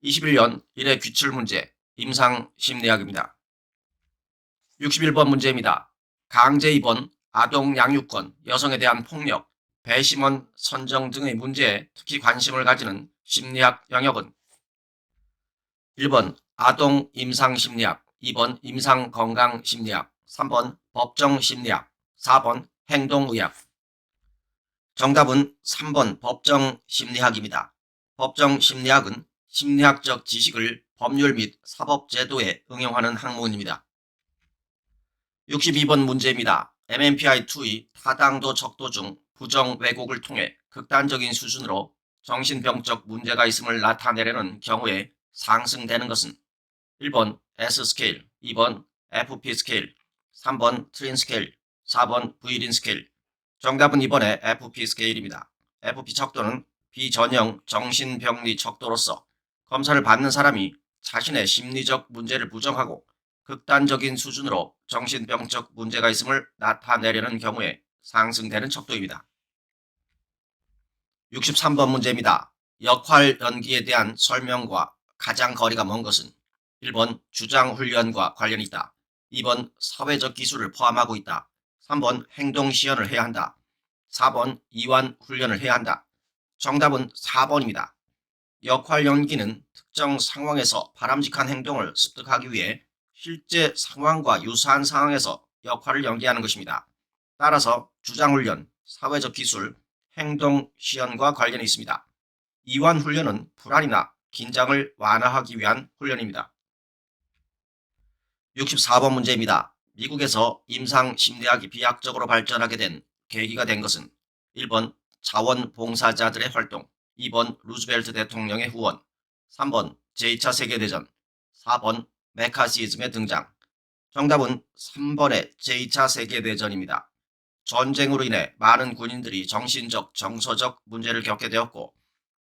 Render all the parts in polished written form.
21년 1회 규출문제 임상심리학입니다. 61번 문제입니다. 강제 입원, 아동 양육권, 여성에 대한 폭력, 배심원 선정 등의 문제에 특히 관심을 가지는 심리학 영역은 1번 아동 임상심리학, 2번 임상건강심리학, 3번 법정심리학, 4번 행동의학. 정답은 3번 법정심리학입니다. 법정심리학은 심리학적 지식을 법률 및 사법제도에 응용하는 학문입니다. 62번 문제입니다. MMPI-2의 타당도 척도 중 부정 왜곡을 통해 극단적인 수준으로 정신병적 문제가 있음을 나타내려는 경우에 상승되는 것은 1번 S스케일, 2번 FP스케일, 3번 트린스케일, 4번 브이린스케일. 정답은 2번의 FP스케일입니다. FP 척도는 비전형 정신병리 척도로서 검사를 받는 사람이 자신의 심리적 문제를 부정하고 극단적인 수준으로 정신병적 문제가 있음을 나타내려는 경우에 상승되는 척도입니다. 63번 문제입니다. 역할 연기에 대한 설명과 가장 거리가 먼 것은 1번 주장훈련과 관련이 있다. 2번 사회적 기술을 포함하고 있다. 3번 행동시연을 해야 한다. 4번 이완훈련을 해야 한다. 정답은 4번입니다. 역할 연기는 특정 상황에서 바람직한 행동을 습득하기 위해 실제 상황과 유사한 상황에서 역할을 연기하는 것입니다. 따라서 주장훈련, 사회적 기술, 행동시연과 관련이 있습니다. 이완훈련은 불안이나 긴장을 완화하기 위한 훈련입니다. 64번 문제입니다. 미국에서 임상심리학이 비약적으로 발전하게 된 계기가 된 것은 1번 자원봉사자들의 활동, 2번 루즈벨트 대통령의 후원, 3번 제2차 세계대전, 4번 메카시즘의 등장. 정답은 3번의 제2차 세계대전입니다. 전쟁으로 인해 많은 군인들이 정신적, 정서적 문제를 겪게 되었고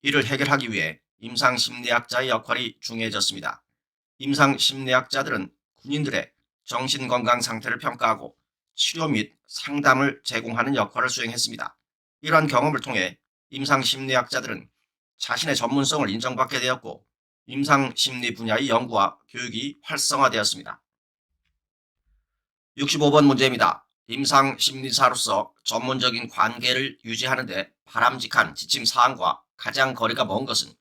이를 해결하기 위해 임상심리학자의 역할이 중요해졌습니다. 임상심리학자들은 군인들의 정신건강 상태를 평가하고 치료 및 상담을 제공하는 역할을 수행했습니다. 이러한 경험을 통해 임상심리학자들은 자신의 전문성을 인정받게 되었고 임상심리 분야의 연구와 교육이 활성화되었습니다. 65번 문제입니다. 임상심리사로서 전문적인 관계를 유지하는 데 바람직한 지침사항과 가장 거리가 먼 것은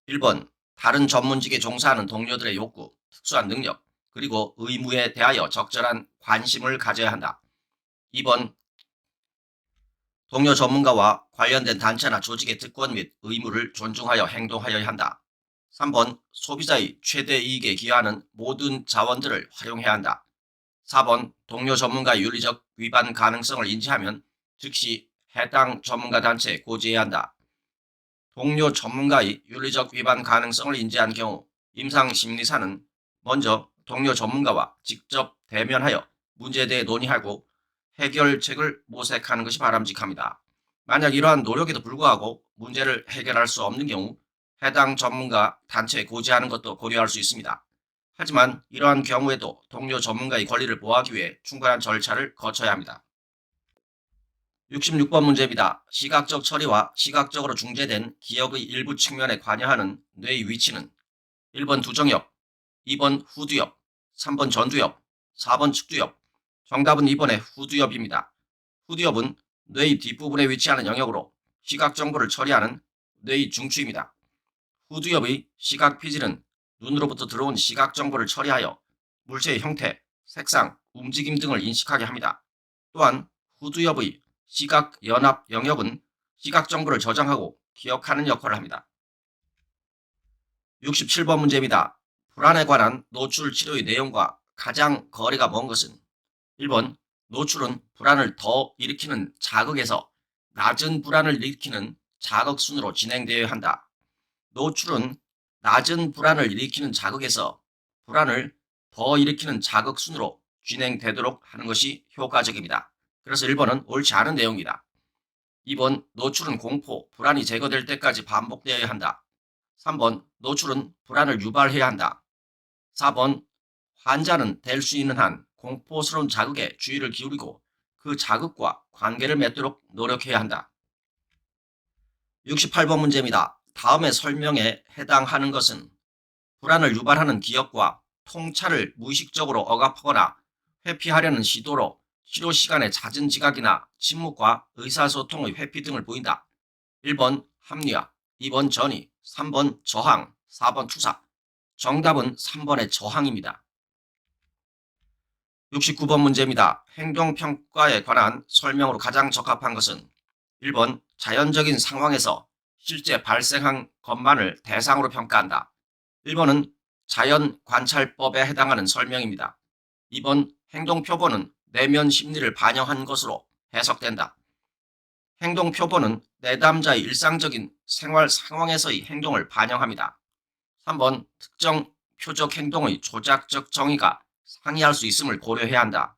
1번 다른 전문직에 종사하는 동료들의 욕구, 특수한 능력, 그리고 의무에 대하여 적절한 관심을 가져야 한다. 2번 동료 전문가와 관련된 단체나 조직의 특권 및 의무를 존중하여 행동하여야 한다. 3번 소비자의 최대 이익에 기여하는 모든 자원들을 활용해야 한다. 4번 동료 전문가의 윤리적 위반 가능성을 인지하면 즉시 해당 전문가 단체에 고지해야 한다. 동료 전문가의 윤리적 위반 가능성을 인지한 경우 임상심리사는 먼저 동료 전문가와 직접 대면하여 문제에 대해 논의하고 해결책을 모색하는 것이 바람직합니다. 만약 이러한 노력에도 불구하고 문제를 해결할 수 없는 경우 해당 전문가 단체에 고지하는 것도 고려할 수 있습니다. 하지만 이러한 경우에도 동료 전문가의 권리를 보호하기 위해 충분한 절차를 거쳐야 합니다. 66번 문제입니다. 시각적 처리와 시각적으로 중재된 기억의 일부 측면에 관여하는 뇌의 위치는 1번 두정엽, 2번 후두엽, 3번 전두엽, 4번 측두엽. 정답은 2번의 후두엽입니다. 후두엽은 뇌의 뒷부분에 위치하는 영역으로 시각 정보를 처리하는 뇌의 중추입니다. 후두엽의 시각 피질은 눈으로부터 들어온 시각 정보를 처리하여 물체의 형태, 색상, 움직임 등을 인식하게 합니다. 또한 후두엽의 시각 연합 영역은 시각 정보를 저장하고 기억하는 역할을 합니다. 67번 문제입니다. 불안에 관한 노출 치료의 내용과 가장 거리가 먼 것은 1번 노출은 불안을 더 일으키는 자극에서 낮은 불안을 일으키는 자극 순으로 진행되어야 한다. 노출은 낮은 불안을 일으키는 자극에서 불안을 더 일으키는 자극 순으로 진행되도록 하는 것이 효과적입니다. 그래서 1번은 옳지 않은 내용입니다. 2번 노출은 공포, 불안이 제거될 때까지 반복되어야 한다. 3번 노출은 불안을 유발해야 한다. 4번 환자는 될 수 있는 한 공포스러운 자극에 주의를 기울이고 그 자극과 관계를 맺도록 노력해야 한다. 68번 문제입니다. 다음의 설명에 해당하는 것은 불안을 유발하는 기억과 통찰을 무의식적으로 억압하거나 회피하려는 시도로 치료 시간의 잦은 지각이나 침묵과 의사소통의 회피 등을 보인다. 1번 합리화, 2번 전이, 3번 저항, 4번 투사. 정답은 3번의 저항입니다. 69번 문제입니다. 행동평가에 관한 설명으로 가장 적합한 것은 1번 자연적인 상황에서 실제 발생한 것만을 대상으로 평가한다. 1번은 자연관찰법에 해당하는 설명입니다. 2번 행동표본은 내면 심리를 반영한 것으로 해석된다. 행동표본은 내담자의 일상적인 생활 상황에서의 행동을 반영합니다. 3번 특정 표적 행동의 조작적 정의가 상이할 수 있음을 고려해야 한다.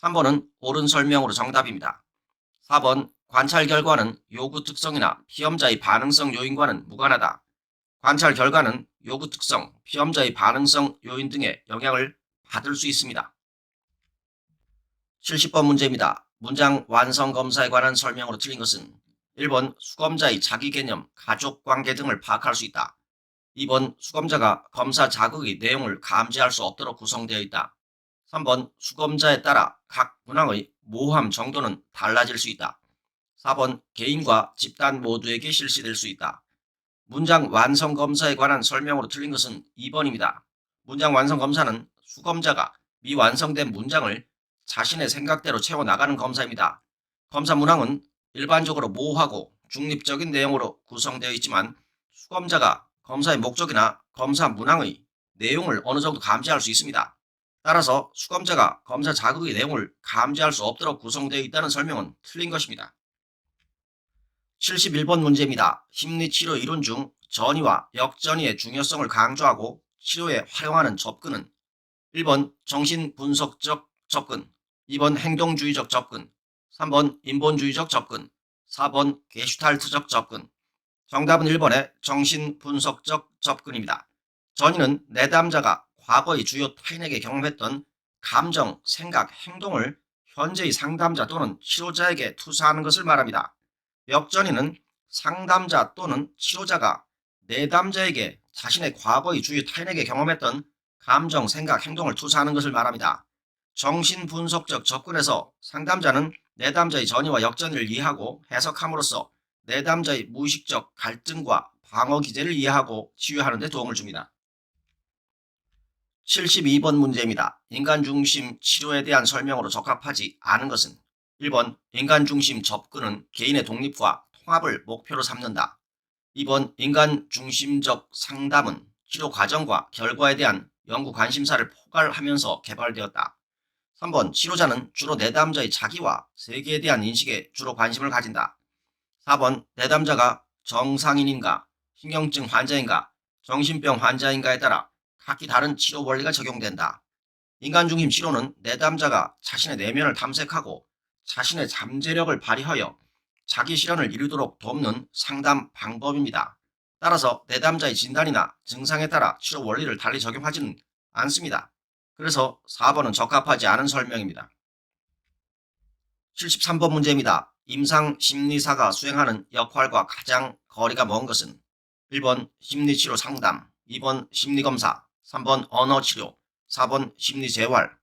3번은 옳은 설명으로 정답입니다. 4번 관찰 결과는 요구 특성이나 피험자의 반응성 요인과는 무관하다. 관찰 결과는 요구 특성, 피험자의 반응성 요인 등의 영향을 받을 수 있습니다. 70번 문제입니다. 문장 완성 검사에 관한 설명으로 틀린 것은 1번 수검자의 자기 개념, 가족 관계 등을 파악할 수 있다. 2번 수검자가 검사 자극의 내용을 감지할 수 없도록 구성되어 있다. 3번 수검자에 따라 각 문항의 모호함 정도는 달라질 수 있다. 4번 개인과 집단 모두에게 실시될 수 있다. 문장 완성 검사에 관한 설명으로 틀린 것은 2번입니다. 문장 완성 검사는 수검자가 미완성된 문장을 자신의 생각대로 채워나가는 검사입니다. 검사 문항은 일반적으로 모호하고 중립적인 내용으로 구성되어 있지만 수검자가 검사의 목적이나 검사 문항의 내용을 어느 정도 감지할 수 있습니다. 따라서 수검자가 검사 자극의 내용을 감지할 수 없도록 구성되어 있다는 설명은 틀린 것입니다. 71번 문제입니다. 심리치료 이론 중 전이와 역전이의 중요성을 강조하고 치료에 활용하는 접근은 1번 정신분석적 접근, 2번 행동주의적 접근, 3번 인본주의적 접근, 4번 게슈탈트적 접근. 정답은 1번의 정신분석적 접근입니다. 전이는 내담자가 과거의 주요 타인에게 경험했던 감정, 생각, 행동을 현재의 상담자 또는 치료자에게 투사하는 것을 말합니다. 역전이는 상담자 또는 치료자가 내담자에게 자신의 과거의 주요 타인에게 경험했던 감정, 생각, 행동을 투사하는 것을 말합니다. 정신분석적 접근에서 상담자는 내담자의 전이와 역전을 이해하고 해석함으로써 내담자의 무의식적 갈등과 방어 기제를 이해하고 치유하는 데 도움을 줍니다. 72번 문제입니다. 인간중심 치료에 대한 설명으로 적합하지 않은 것은 1번 인간중심 접근은 개인의 독립과 통합을 목표로 삼는다. 2번 인간중심적 상담은 치료 과정과 결과에 대한 연구 관심사를 포괄하면서 개발되었다. 3번 치료자는 주로 내담자의 자기와 세계에 대한 인식에 주로 관심을 가진다. 4번 내담자가 정상인인가, 신경증 환자인가, 정신병 환자인가에 따라 각기 다른 치료 원리가 적용된다. 인간중심 치료는 내담자가 자신의 내면을 탐색하고 자신의 잠재력을 발휘하여 자기 실현을 이루도록 돕는 상담 방법입니다. 따라서 내담자의 진단이나 증상에 따라 치료 원리를 달리 적용하지는 않습니다. 그래서 4번은 적합하지 않은 설명입니다. 73번 문제입니다. 임상심리사가 수행하는 역할과 가장 거리가 먼 것은 1번 심리치료 상담, 2번 심리검사, 3번 언어치료, 4번 심리재활.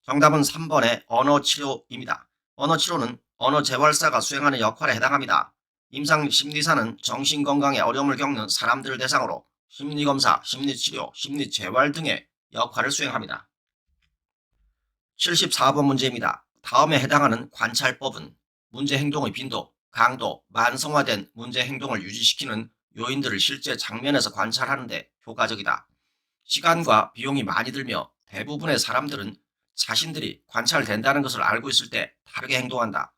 정답은 3번의 언어치료입니다. 언어치료는 언어재활사가 수행하는 역할에 해당합니다. 임상심리사는 정신건강에 어려움을 겪는 사람들을 대상으로 심리검사, 심리치료, 심리재활 등의 역할을 수행합니다. 74번 문제입니다. 다음에 해당하는 관찰법은 문제 행동의 빈도, 강도, 만성화된 문제 행동을 유지시키는 요인들을 실제 장면에서 관찰하는 데 효과적이다. 시간과 비용이 많이 들며 대부분의 사람들은 자신들이 관찰된다는 것을 알고 있을 때 다르게 행동한다.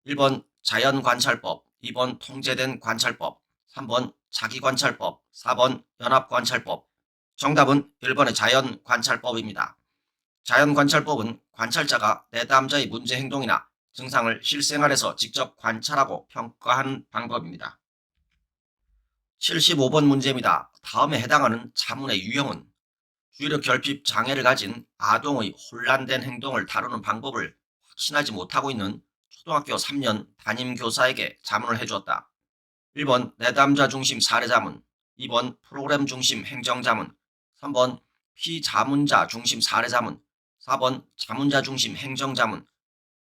1번 자연관찰법, 2번 통제된 관찰법, 3번 자기관찰법, 4번 연합관찰법. 정답은 1번의 자연관찰법입니다. 자연관찰법은 관찰자가 내담자의 문제 행동이나 증상을 실생활에서 직접 관찰하고 평가하는 방법입니다. 75번 문제입니다. 다음에 해당하는 자문의 유형은 주의력 결핍 장애를 가진 아동의 혼란된 행동을 다루는 방법을 확신하지 못하고 있는 초등학교 3년 담임교사에게 자문을 해주었다. 1번 내담자 중심 사례자문, 2번 프로그램 중심 행정자문, 3번 피자문자 중심 사례자문, 4번 자문자 중심 행정자문.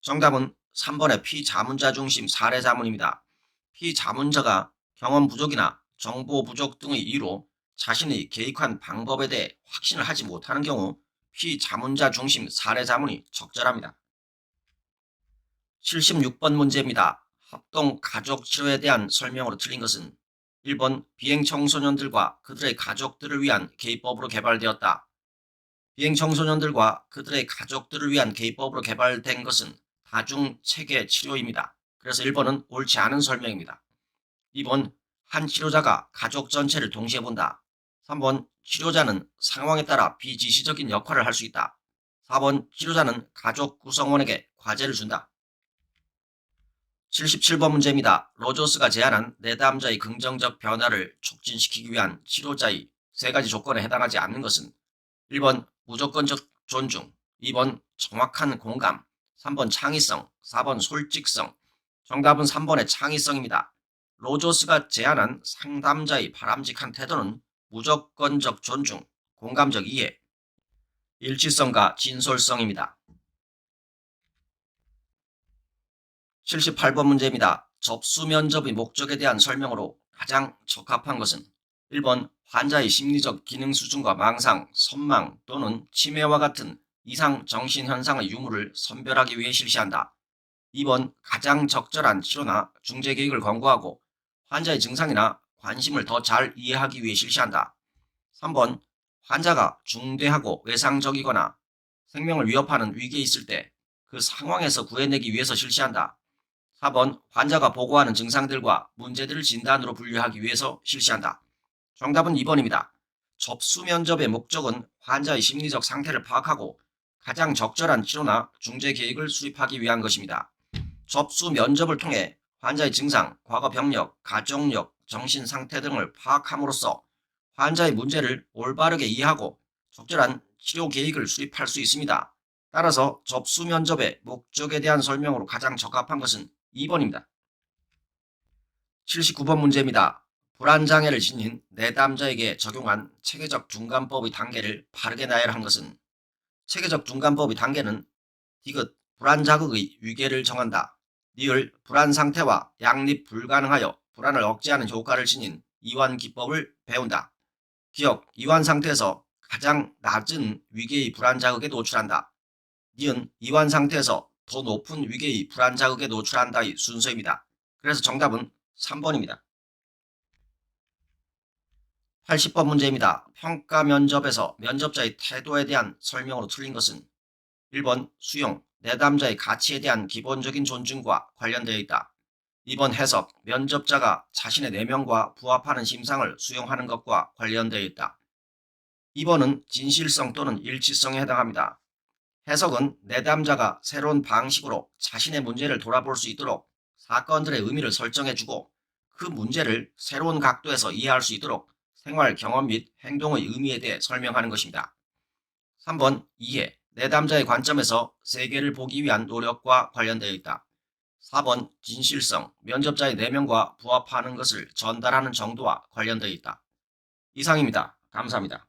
정답은 3번의 피자문자 중심 사례자문입니다. 피자문자가 경험 부족이나 정보 부족 등의 이유로 자신의 계획한 방법에 대해 확신을 하지 못하는 경우 피자문자 중심 사례자문이 적절합니다. 76번 문제입니다. 합동 가족치료에 대한 설명으로 틀린 것은 1번 비행청소년들과 그들의 가족들을 위한 개입법으로 개발되었다. 비행청소년들과 그들의 가족들을 위한 개입법으로 개발된 것은 다중체계 치료입니다. 그래서 1번은 옳지 않은 설명입니다. 2번 한 치료자가 가족 전체를 동시에 본다. 3번 치료자는 상황에 따라 비지시적인 역할을 할 수 있다. 4번 치료자는 가족 구성원에게 과제를 준다. 77번 문제입니다. 로저스가 제안한 내담자의 긍정적 변화를 촉진시키기 위한 치료자의 세 가지 조건에 해당하지 않는 것은 1번 무조건적 존중, 2번 정확한 공감, 3번 창의성, 4번 솔직성. 정답은 3번의 창의성입니다. 로저스가 제안한 상담자의 바람직한 태도는 무조건적 존중, 공감적 이해, 일치성과 진솔성입니다. 78번 문제입니다. 접수 면접의 목적에 대한 설명으로 가장 적합한 것은 1번 환자의 심리적 기능 수준과 망상, 선망 또는 치매와 같은 이상 정신현상의 유무를 선별하기 위해 실시한다. 2번 가장 적절한 치료나 중재 계획을 권고하고 환자의 증상이나 관심을 더 잘 이해하기 위해 실시한다. 3번 환자가 중대하고 외상적이거나 생명을 위협하는 위기에 있을 때 그 상황에서 구해내기 위해서 실시한다. 4번 환자가 보고하는 증상들과 문제들을 진단으로 분류하기 위해서 실시한다. 정답은 2번입니다. 접수 면접의 목적은 환자의 심리적 상태를 파악하고 가장 적절한 치료나 중재 계획을 수립하기 위한 것입니다. 접수 면접을 통해 환자의 증상, 과거 병력, 가족력, 정신 상태 등을 파악함으로써 환자의 문제를 올바르게 이해하고 적절한 치료 계획을 수립할 수 있습니다. 따라서 접수 면접의 목적에 대한 설명으로 가장 적합한 것은 2번입니다. 79번 문제입니다. 불안장애를 지닌 내담자에게 적용한 체계적 중간법의 단계를 바르게 나열한 것은 체계적 중간법의 단계는 디귿 불안자극의 위계를 정한다. 니을 불안상태와 양립 불가능하여 불안을 억제하는 효과를 지닌 이완기법을 배운다. 기억 이완상태에서 가장 낮은 위계의 불안자극에 노출한다. 니은 이완상태에서 더 높은 위계의 불안자극에 노출한다의 순서입니다. 그래서 정답은 3번입니다. 80번 문제입니다. 평가 면접에서 면접자의 태도에 대한 설명으로 틀린 것은 1번 수용, 내담자의 가치에 대한 기본적인 존중과 관련되어 있다. 2번 해석, 면접자가 자신의 내면과 부합하는 심상을 수용하는 것과 관련되어 있다. 2번은 진실성 또는 일치성에 해당합니다. 해석은 내담자가 새로운 방식으로 자신의 문제를 돌아볼 수 있도록 사건들의 의미를 설정해주고 그 문제를 새로운 각도에서 이해할 수 있도록 생활 경험 및 행동의 의미에 대해 설명하는 것입니다. 3번 이해, 내담자의 관점에서 세계를 보기 위한 노력과 관련되어 있다. 4번 진실성, 면접자의 내면과 부합하는 것을 전달하는 정도와 관련되어 있다. 이상입니다. 감사합니다.